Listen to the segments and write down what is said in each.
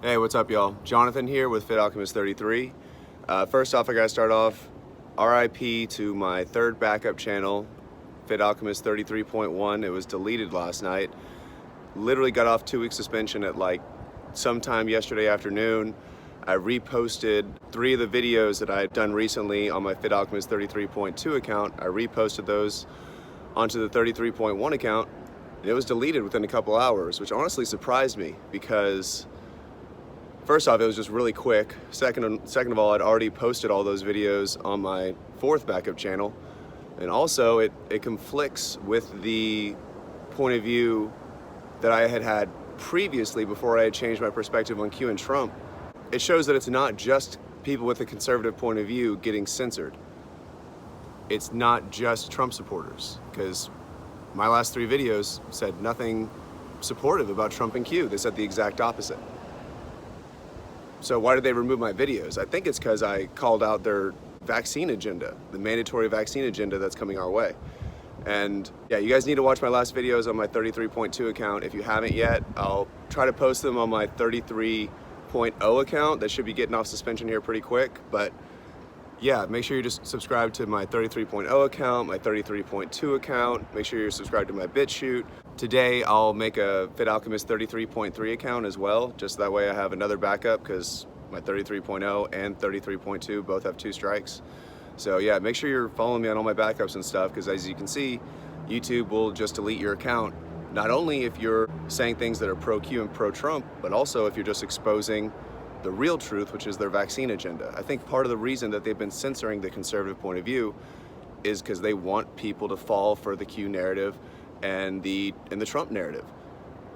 Hey, what's up, y'all? Jonathan here with Fit Alchemist 33. First off, I gotta start off RIP to my third backup channel, Fit Alchemist 33.1. It was deleted last night. Literally got off 2-week suspension at like sometime yesterday afternoon. I reposted 3 of the videos that I had done recently on my Fit Alchemist 33.2 account. I reposted those onto the 33.1 account, and it was deleted within a couple hours, which honestly surprised me because first off, it was just really quick. Second of all, I'd already posted all those videos on my 4th backup channel. And also, it conflicts with the point of view that I had previously before I had changed my perspective on Q and Trump. It shows that it's not just people with a conservative point of view getting censored. It's not just Trump supporters, because my last 3 videos said nothing supportive about Trump and Q. They said the exact opposite. So why did they remove my videos? I think it's because I called out their vaccine agenda, the mandatory vaccine agenda that's coming our way. And yeah, you guys need to watch my last videos on my 33.2 account. If you haven't yet, I'll try to post them on my 33.0 account. That should be getting off suspension here pretty quick. But yeah, make sure you just subscribe to my 33.0 account, my 33.2 account. Make sure you're subscribed to my Bitchute. Today, I'll make a Fit Alchemist 33.3 account as well, just that way I have another backup, because my 33.0 and 33.2 both have 2 strikes. So yeah, make sure you're following me on all my backups and stuff, because as you can see, YouTube will just delete your account, not only if you're saying things that are pro-Q and pro-Trump, but also if you're just exposing the real truth, which is their vaccine agenda. I think part of the reason that they've been censoring the conservative point of view is because they want people to fall for the Q narrative and the Trump narrative.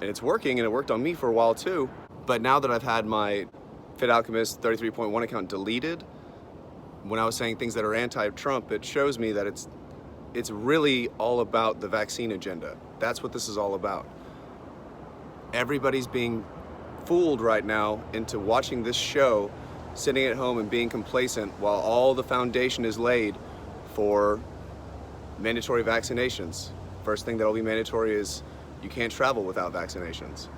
And it's working, and it worked on me for a while too. But now that I've had my Fit Alchemist 33.1 account deleted, when I was saying things that are anti-Trump, it shows me that it's really all about the vaccine agenda. That's what this is all about. Everybody's being fooled right now into watching this show, sitting at home and being complacent while all the foundation is laid for mandatory vaccinations. First thing that will be mandatory is you can't travel without vaccinations.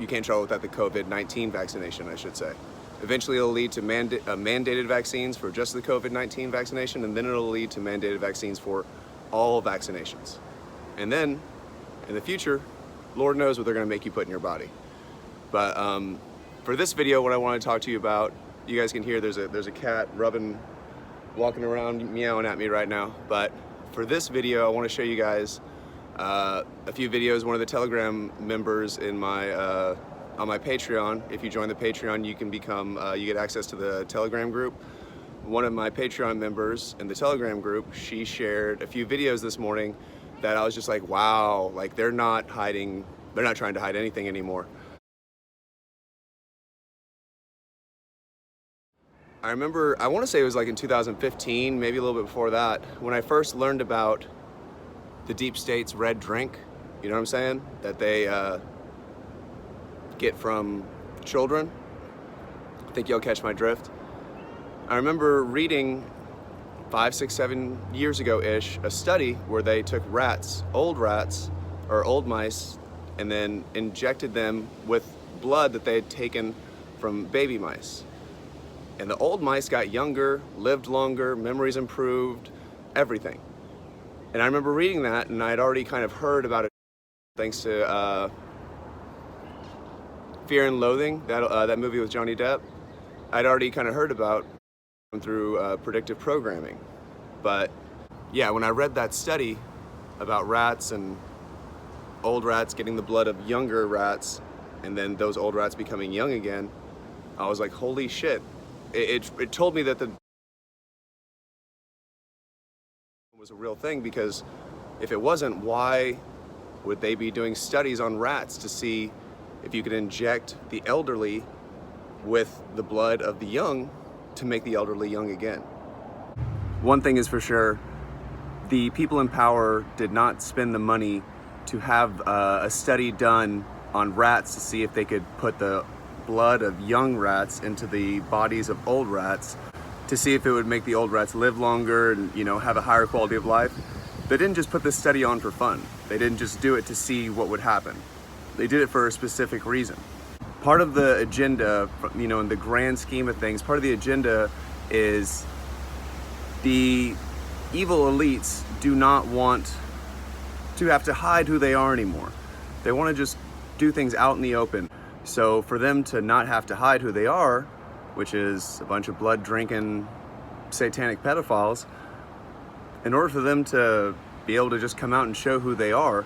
You can't travel without the COVID-19 vaccination, I should say. Eventually it'll lead to mandated vaccines for just the COVID-19 vaccination, and then it'll lead to mandated vaccines for all vaccinations. And then, in the future, Lord knows what they're gonna make you put in your body. But for this video, what I want to talk to you about, you guys can hear there's a cat walking around meowing at me right now. But for this video, I want to show you guys a few videos. One of the Telegram members in my on my Patreon. If you join the Patreon, you can become you get access to the Telegram group. One of my Patreon members in the Telegram group, she shared a few videos this morning that I was just like, wow, like they're not trying to hide anything anymore. I remember, I want to say it was like in 2015, maybe a little bit before that, when I first learned about the deep state's red drink, you know what I'm saying? That they get from children. I think you'll catch my drift. I remember reading 5, 6, 7 years ago-ish, a study where they took rats, old mice, and then injected them with blood that they had taken from baby mice. And the old mice got younger, lived longer, memories improved, everything. And I remember reading that, and I had already kind of heard about it thanks to Fear and Loathing, that movie with Johnny Depp. I'd already kind of heard about through predictive programming. But yeah, when I read that study about rats and old rats getting the blood of younger rats, and then those old rats becoming young again, I was like, holy shit. It told me that the was a real thing, because if it wasn't, why would they be doing studies on rats to see if you could inject the elderly with the blood of the young to make the elderly young again? One thing is for sure, the people in power did not spend the money to have a study done on rats to see if they could put the blood of young rats into the bodies of old rats to see if it would make the old rats live longer and, you know, have a higher quality of life. They didn't just put this study on for fun. They didn't just do it to see what would happen. They did it for a specific reason. part of the agenda, you know, in the grand scheme of things, part of the agenda is the evil elites do not want to have to hide who they are anymore. They want to just do things out in the open. So for them to not have to hide who they are, which is a bunch of blood-drinking satanic pedophiles, in order for them to be able to just come out and show who they are,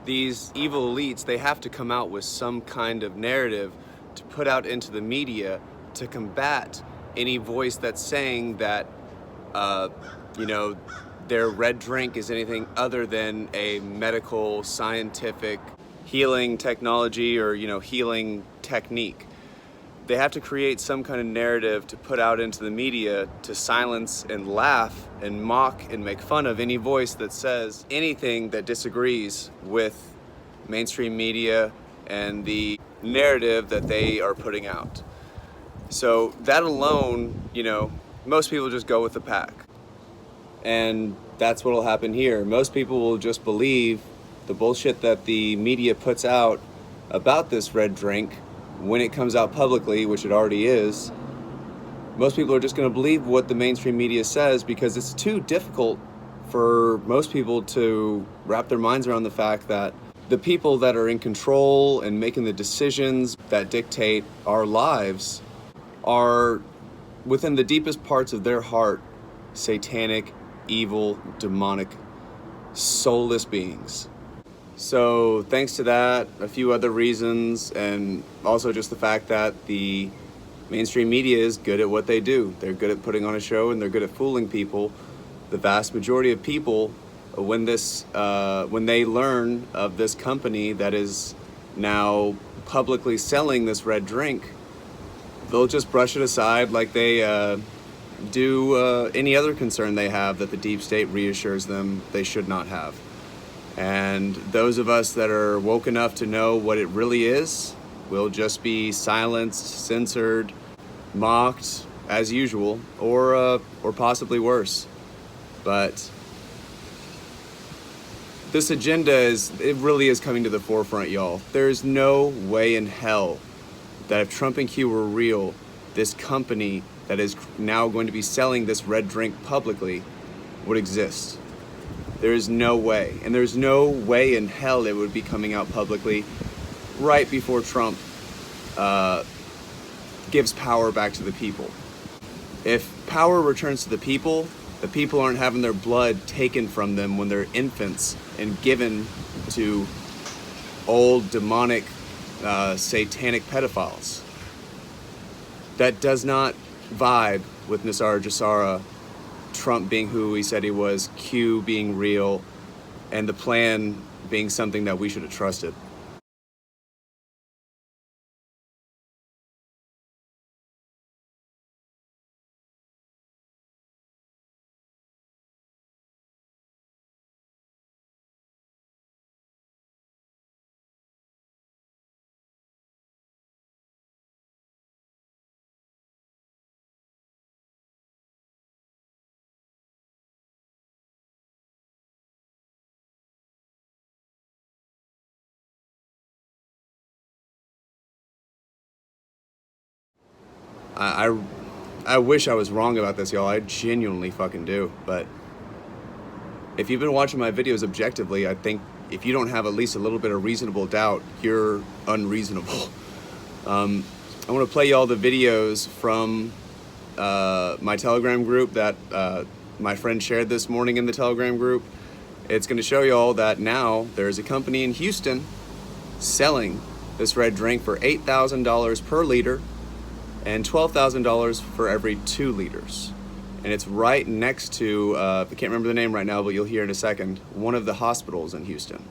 these evil elites, they have to come out with some kind of narrative to put out into the media to combat any voice that's saying that, you know, their red drink is anything other than a medical, scientific healing technology or, you know, healing technique. They have to create some kind of narrative to put out into the media to silence and laugh and mock and make fun of any voice that says anything that disagrees with mainstream media and the narrative that they are putting out. So that alone, you know, most people just go with the pack. And that's what will happen here. Most people will just believe the bullshit that the media puts out about this red drink when it comes out publicly, which it already is. Most people are just going to believe what the mainstream media says because it's too difficult for most people to wrap their minds around the fact that the people that are in control and making the decisions that dictate our lives are, within the deepest parts of their heart, satanic, evil, demonic, soulless beings. So thanks to that, a few other reasons, and also just the fact that the mainstream media is good at what they do. They're good at putting on a show and they're good at fooling people. The vast majority of people, when they learn of this company that is now publicly selling this red drink, they'll just brush it aside like they do any other concern they have that the deep state reassures them they should not have. And those of us that are woke enough to know what it really is will just be silenced, censored, mocked as usual, or possibly worse. But this agenda it really is coming to the forefront, y'all. There's no way in hell that if Trump and Q were real, this company that is now going to be selling this red drink publicly would exist. There is no way, and there's no way in hell it would be coming out publicly right before Trump gives power back to the people. If power returns to the people aren't having their blood taken from them when they're infants and given to old demonic satanic pedophiles. That does not vibe with Nisara Jasara, Trump being who he said he was, Q being real, and the plan being something that we should have trusted. I wish I was wrong about this, y'all. I genuinely fucking do. But if you've been watching my videos objectively, I think if you don't have at least a little bit of reasonable doubt, you're unreasonable. I want to play y'all the videos from my Telegram group that my friend shared this morning in the Telegram group. It's going to show y'all that now there's a company in Houston selling this red drink for $8,000 per liter and $12,000 for every 2 liters. And it's right next to, I can't remember the name right now, but you'll hear in a second, one of the hospitals in Houston.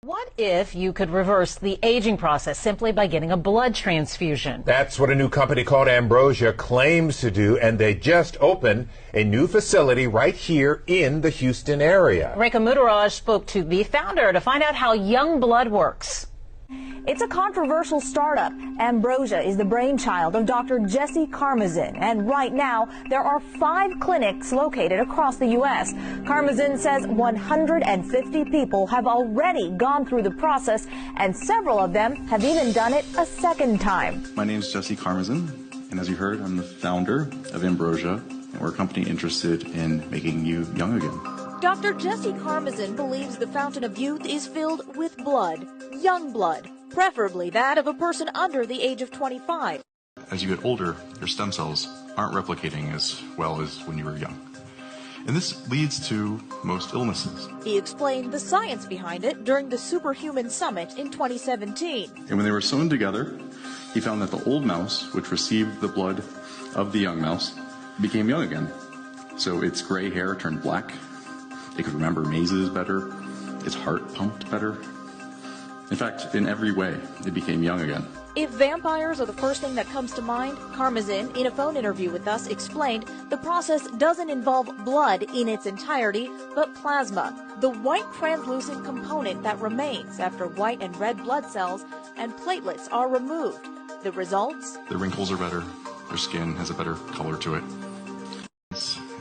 What if you could reverse the aging process simply by getting a blood transfusion? That's what a new company called Ambrosia claims to do, and they just opened a new facility right here in the Houston area. Rekha Mudaraj spoke to the founder to find out how young blood works. It's a controversial startup. Ambrosia is the brainchild of Dr. Jesse Karmazin, and right now there are 5 clinics located across the U.S. Karmazin says 150 people have already gone through the process, and several of them have even done it a second time. My name is Jesse Karmazin, and as you heard, I'm the founder of Ambrosia, and we're a company interested in making you young again. Dr. Jesse Karmazin believes the fountain of youth is filled with blood, young blood, preferably that of a person under the age of 25. As you get older, your stem cells aren't replicating as well as when you were young. And this leads to most illnesses. He explained the science behind it during the Superhuman Summit in 2017. And when they were sewn together, he found that the old mouse, which received the blood of the young mouse, became young again. So its gray hair turned black. It could remember mazes better. Its heart pumped better. In fact, in every way, it became young again. If vampires are the first thing that comes to mind, Karmazin, in a phone interview with us, explained the process doesn't involve blood in its entirety, but plasma, the white translucent component that remains after white and red blood cells and platelets are removed. The results? The wrinkles are better. Their skin has a better color to it.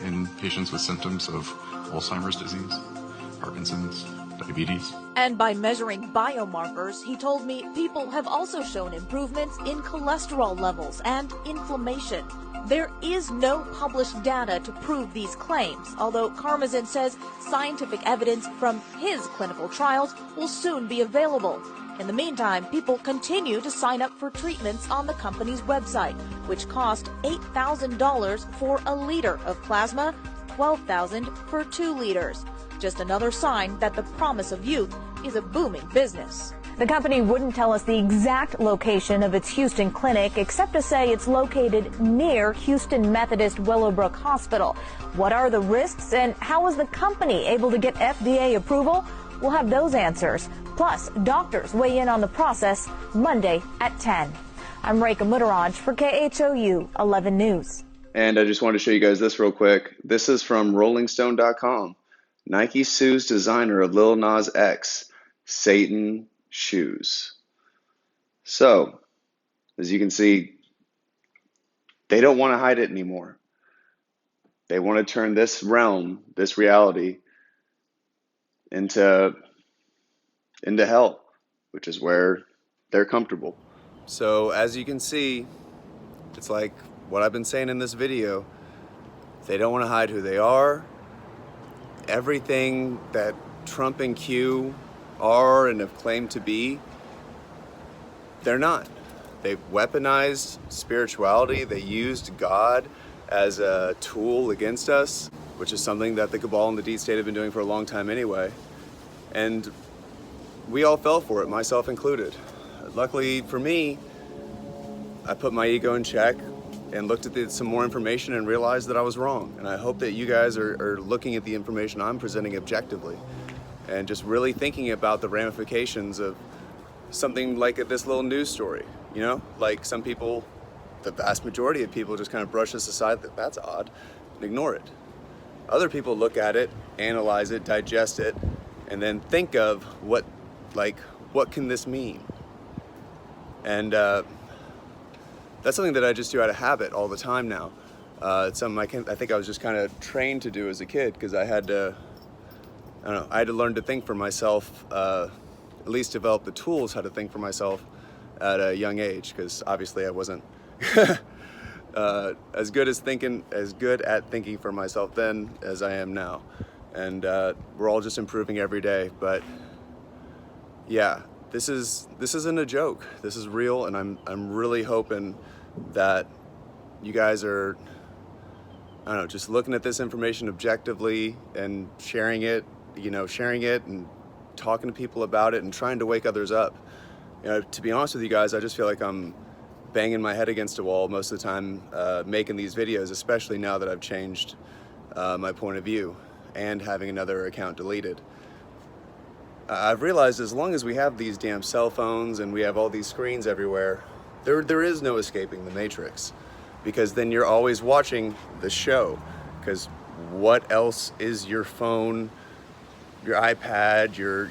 In patients with symptoms of Alzheimer's disease, Parkinson's, diabetes. And by measuring biomarkers, he told me people have also shown improvements in cholesterol levels and inflammation. There is no published data to prove these claims, although Karmazin says scientific evidence from his clinical trials will soon be available. In the meantime, people continue to sign up for treatments on the company's website, which cost $8,000 for a liter of plasma, $12,000 for 2 liters. Just another sign that the promise of youth is a booming business. The company wouldn't tell us the exact location of its Houston clinic, except to say it's located near Houston Methodist Willowbrook Hospital. What are the risks, and how was the company able to get FDA approval? We'll have those answers. Plus, doctors weigh in on the process Monday at 10. I'm Rekha Muttaraj for KHOU 11 News. And I just wanted to show you guys this real quick. This is from RollingStone.com. Nike sues designer of Lil Nas X, Satan shoes. So, as you can see, they don't want to hide it anymore. They want to turn this realm, this reality, into hell, which is where they're comfortable. So, as you can see, it's like what I've been saying in this video. They don't want to hide who they are. Everything that Trump and Q are and have claimed to be, they're not. They've weaponized spirituality. They used God as a tool against us, which is something that the cabal and the deep state have been doing for a long time anyway. And we all fell for it, myself included. Luckily for me, I put my ego in check and looked at some more information and realized that I was wrong. And I hope that you guys are looking at the information I'm presenting objectively and just really thinking about the ramifications of something like this little news story. You know, like some people, the vast majority of people just kind of brush this aside, that's odd, and ignore it. Other people look at it, analyze it, digest it, and then think of what can this mean? And that's something that I just do out of habit all the time now. It's something I think I was just kind of trained to do as a kid because I had to learn to think for myself, at least develop the tools how to think for myself at a young age, because obviously I wasn't as good at thinking for myself then as I am now. And we're all just improving every day. But yeah, this isn't a joke. This is real, and I'm really hoping that you guys are, just looking at this information objectively and sharing it and talking to people about it and trying to wake others up. To be honest with you guys, I just feel like I'm banging my head against a wall most of the time making these videos, especially now that I've changed my point of view and having another account deleted. I've realized as long as we have these damn cell phones and we have all these screens everywhere, there is no escaping the matrix, because then you're always watching the show, because what else is your phone, your iPad, your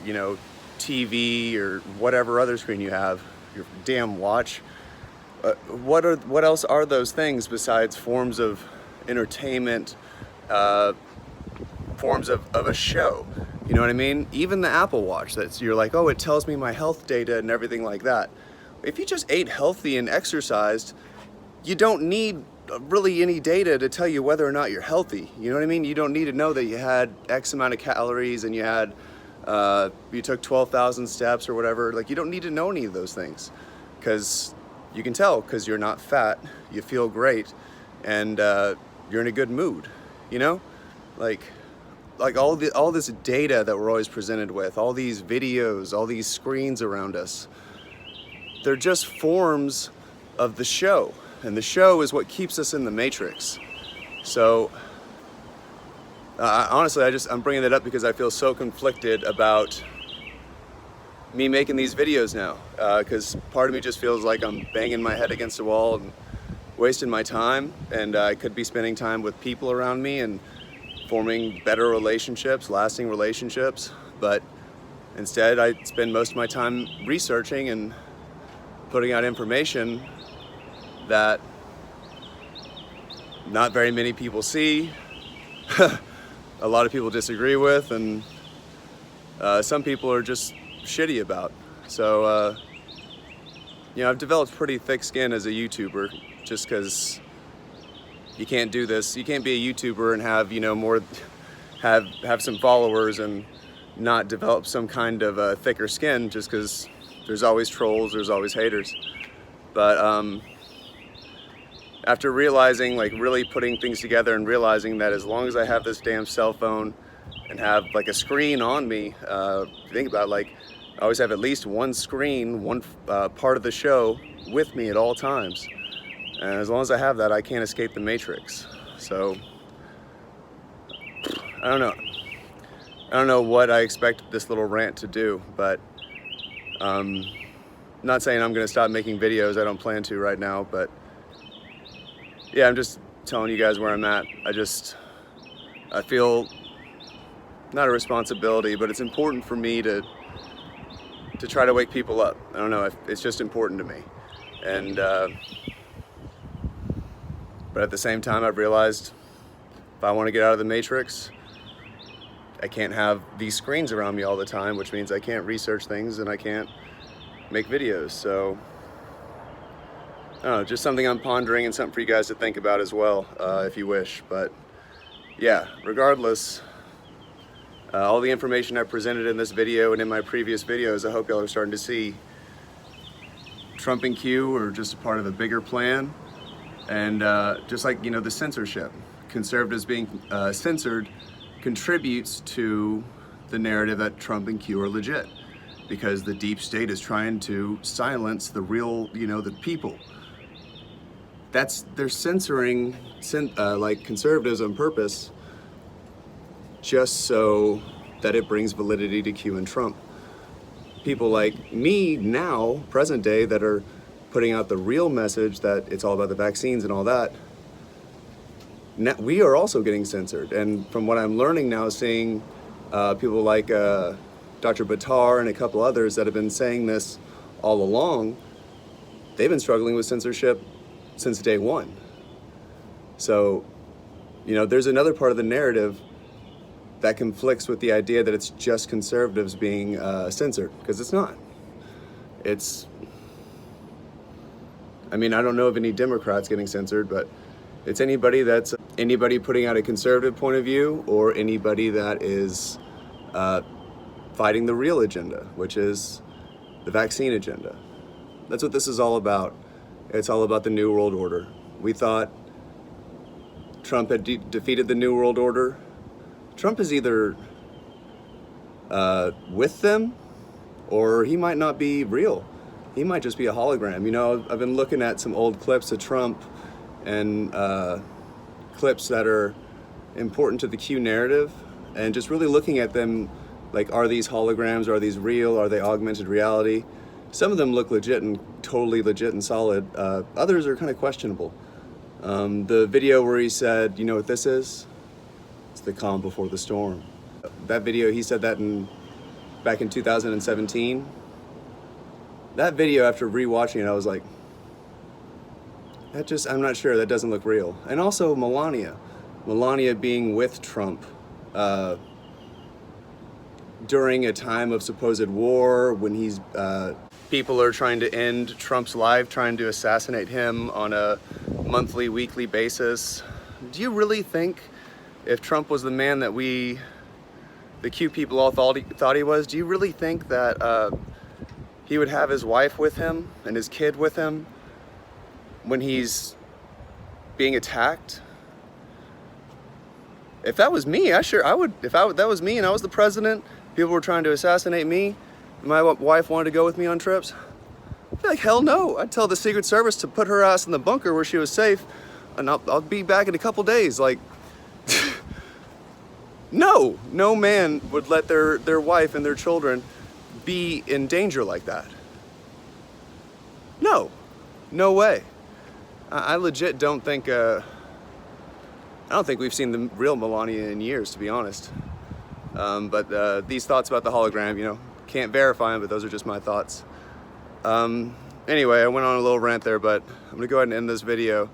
TV or whatever other screen you have, your damn watch. What else are those things besides forms of entertainment, forms of a show? You know what I mean? Even the Apple Watch, you're like, oh, it tells me my health data and everything like that. If you just ate healthy and exercised, you don't need really any data to tell you whether or not you're healthy. You know what I mean? You don't need to know that you had X amount of calories and you had you took 12,000 steps or whatever. Like, you don't need to know any of those things, because you can tell, because you're not fat, you feel great, and you're in a good mood. You know, like all this data that we're always presented with, all these videos, all these screens around us, they're just forms of the show, and the show is what keeps us in the matrix. So honestly, I'm bringing that up because I feel so conflicted about me making these videos now, because part of me just feels like I'm banging my head against the wall and wasting my time, and I could be spending time with people around me and forming better relationships, lasting relationships, but instead I spend most of my time researching and putting out information that not very many people see, a lot of people disagree with, and some people are just shitty about. So, you know, I've developed pretty thick skin as a YouTuber, just because you can't do this. You can't be a YouTuber and have, you know, have some followers and not develop some kind of thicker skin, just because there's always trolls, there's always haters. But after realizing, like, really putting things together and realizing that as long as I have this damn cell phone and have like a screen on me, think about it, like, I always have at least one screen, one part of the show with me at all times. And as long as I have that, I can't escape the matrix. So, I don't know what I expect this little rant to do, but not saying I'm gonna stop making videos. I don't plan to right now, but yeah, I'm just telling you guys where I'm at. I feel not a responsibility, but it's important for me to try to wake people up. I don't know, it's just important to me. And but at the same time, I've realized if I want to get out of the matrix, I can't have these screens around me all the time, which means I can't research things and I can't make videos. So, I don't know, just something I'm pondering and something for you guys to think about as well, if you wish. But yeah, regardless, all the information I presented in this video and in my previous videos, I hope y'all are starting to see Trump and Q are just a part of a bigger plan. And just like, you know, the censorship, conservatives being censored contributes to the narrative that Trump and Q are legit, because the deep state is trying to silence the real, you know, the people. They're censoring like conservatives on purpose, just so that it brings validity to Q and Trump. People like me now, present day, that are putting out the real message that it's all about the vaccines and all that, now, we are also getting censored. And from what I'm learning now, seeing people like Dr. Batar and a couple others that have been saying this all along, they've been struggling with censorship since day one. So, you know, there's another part of the narrative that conflicts with the idea that it's just conservatives being censored, because it's not. I mean, I don't know of any Democrats getting censored, but it's anybody putting out a conservative point of view, or anybody that is fighting the real agenda, which is the vaccine agenda. That's what this is all about. It's all about the New World Order. We thought Trump had defeated the New World Order. Trump is either with them, or he might not be real. He might just be a hologram. You know, I've been looking at some old clips of Trump and clips that are important to the Q narrative, and just really looking at them like, are these holograms? Are these real? Are they augmented reality? Some of them look legit and totally legit and solid. Others are kind of questionable. The video where he said, you know what this is? It's the calm before the storm. That video, he said that in back in 2017. That video, after rewatching it, I was like, I'm not sure, that doesn't look real. And also Melania being with Trump during a time of supposed war, when he's people are trying to end Trump's life, trying to assassinate him on a monthly, weekly basis. Do you really think if Trump was the man that the cute people all thought he was, do you really think that he would have his wife with him and his kid with him when he's being attacked? If that was me, I would. If that was me and I was the president, people were trying to assassinate me, my wife wanted to go with me on trips, I'd be like, hell no. I'd tell the Secret Service to put her ass in the bunker where she was safe, and I'll be back in a couple days. Like, no man would let their wife and their children be in danger like that. No way. I legit don't think, I don't think we've seen the real Melania in years, to be honest. But these thoughts about the hologram, you know, can't verify them, but those are just my thoughts. Anyway, I went on a little rant there, but I'm gonna go ahead and end this video.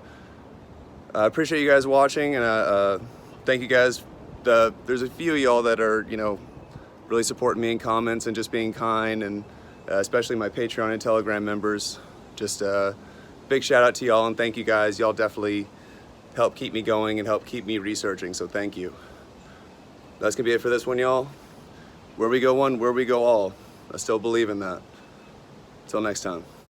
I appreciate you guys watching, and thank you guys. There's a few of y'all that are, you know, really supporting me in comments and just being kind, and especially my Patreon and Telegram members. Just big shout out to y'all, and thank you guys. Y'all definitely help keep me going and help keep me researching, so thank you. That's gonna be it for this one, y'all. Where we go one, where we go all. I still believe in that. Until next time.